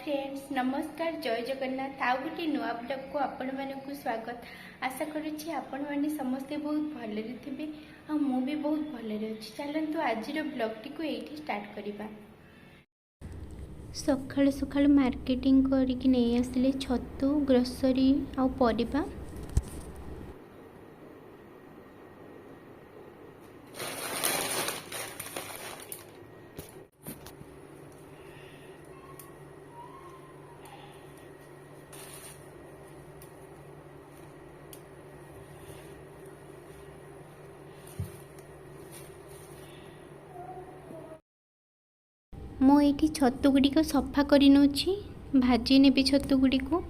Friends नमस्कार जय जगन्नाथ आउ गोटे नुआ ब्लॉग को आपण मानक स्वागत। आशा करुच्ची आपण मैंने समस्ते बहुत भलरे थे और मु भी बहुत भलरे अच्छी। चलतु आज ब्लॉग टी ये स्टार्ट करवा। सकाळु सकाळु मार्केटिंग करके नहीं आसिले छतु ग्रोसरी आउ परिबा। मु ये छतु गुड़िक सफा कर भाजी नेबी छतु गुड़ी को।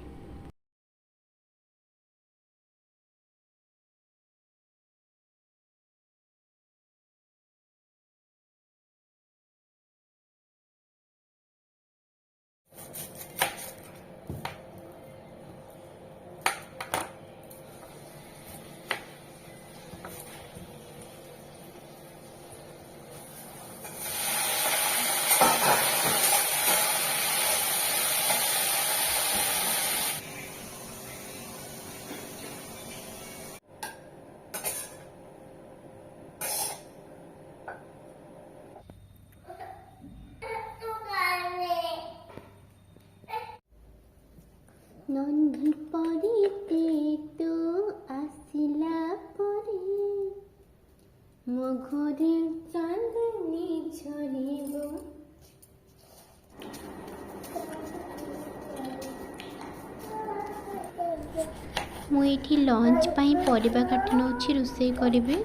नंदी परीते तो आसिला परे मो घरे चांदनी झरिबो। मुझे लंच पाई परिबा काटी नौछि रोषे करिबे।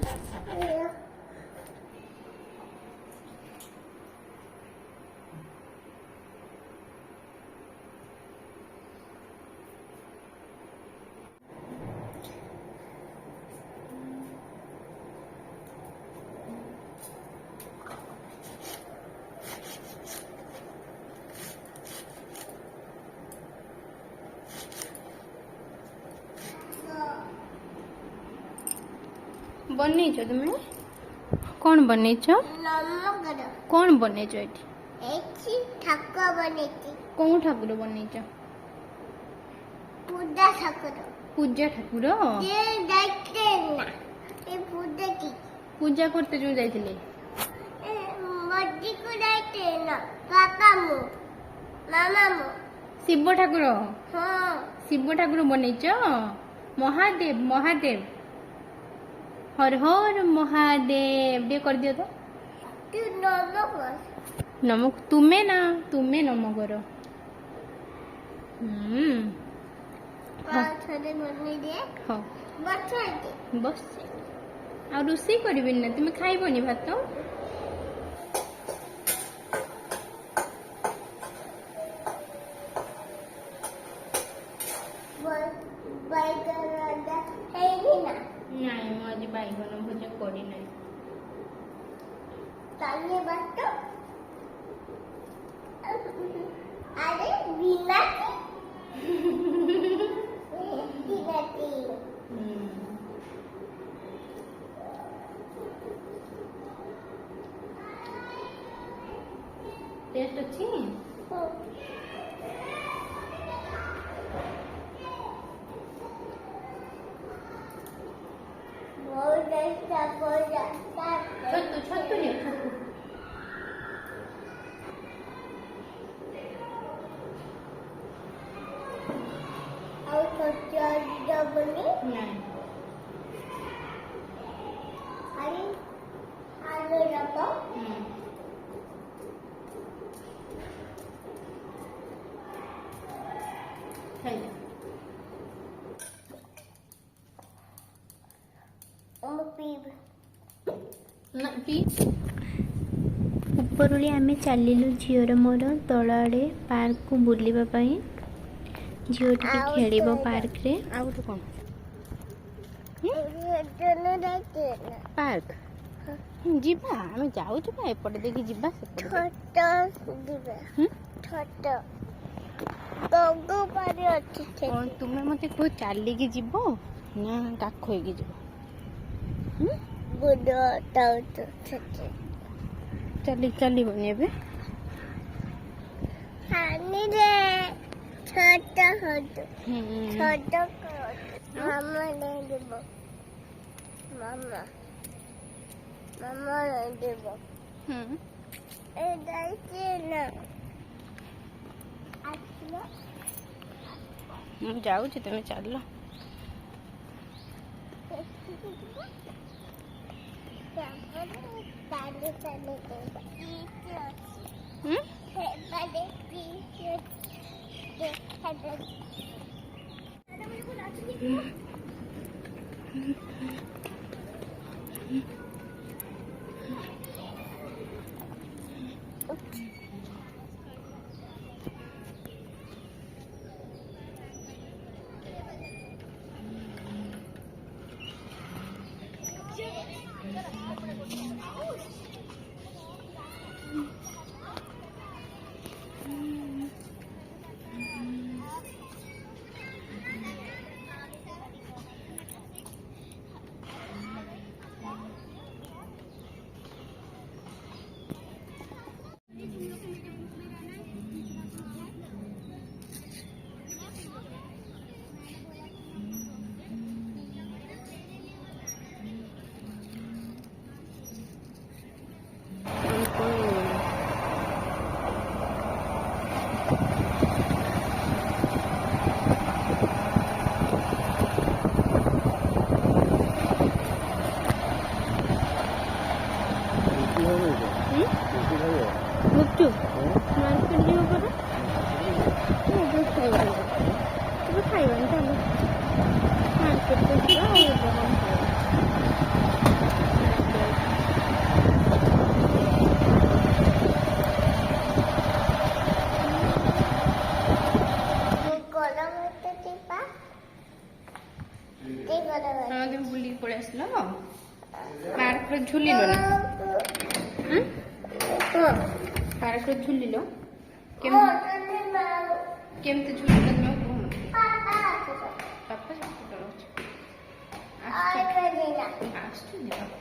बनईच तुम्हें कौन बनईच कौन बनईच एठी ठाकुर बनईची कौन ठाकुर बनईच पूजा ठाकुर पूजा ठाकुर ये देखते ना ये पूजा की पूजा करते जो जाइथिले मज्जी को देखते ना काका मु मामा मु शिव ठाकुर। हां शिव ठाकुर बनईच महादेव महादेव हर हर महादेव डे कर दियो तो तू नमक नमक तुम्हें ना तुम्हें नमक करो। थोड़े बने दे हाँ बच्चा बस आ रोषे करबे ना तुम्हें खाइबनी भात नहीं आज बैगन भजा करी ना ताले बात अरे बिलाती बिलाती टेस्ट अच्छी छतु छतु ले छतु और छोटा डबली नहीं अरे आलू डब्बा खाइए उपरली आमे चलिलु झीर मोर तल आड़े पार्क को बुलवाई झील टी खेल पार्क रे आ कौन पार्क जीवा आम जाऊ एपटे देखी जीवा तुम्हें मत कह चलिकी जीव ना काख जीव चली चलबनी ছোট ছোট হুম ছোট মামা দেব মামা মামা দেব হুম এটাই না আসলো ମୁଁ ଯାଉଛି ତମେ ଚାଲ। ତାପରେ ତାଲେ ହୁଁ ଗୁପଚୁପ ମାର୍କେଟ ଯିବ ପରା ଏବେ ଖାଇବାନି ଏବେ ଖାଇବାନି ଚାଲ ମାର୍କେଟ ଯିବା ଆଉ ଏବେ କଣ ଖାଇବା। ଗରମ ତ ଯିବା ହଁ তুমি ବୁଲିକି ପଳେଇ ଆସିଲ ପାର୍କରେ ଝୁଲିଲ ନା ପାର୍କରେ ଝୁଲିଲ କେମିତି ଝୁଲିଲ ତମେ କୁହ ବାପା ସତ ଚଳଉଛି ଆସୁଛନ୍ତି ବାପା।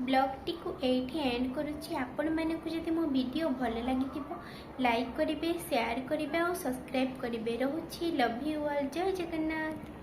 ବ୍ଲଗ୍ଟିକୁ ଏଇଠି ଏଣ୍ଡ କରୁଛି। ଆପଣମାନଙ୍କୁ ଯଦି ମୋ ଭିଡ଼ିଓ ଭଲ ଲାଗିଥିବ ଲାଇକ୍ କରିବେ, ସେୟାର କରିବେ ଆଉ ସବସ୍କ୍ରାଇବ୍ କରିବେ। ରହୁଛି। Love you all. ଜୟ ଜଗନ୍ନାଥ।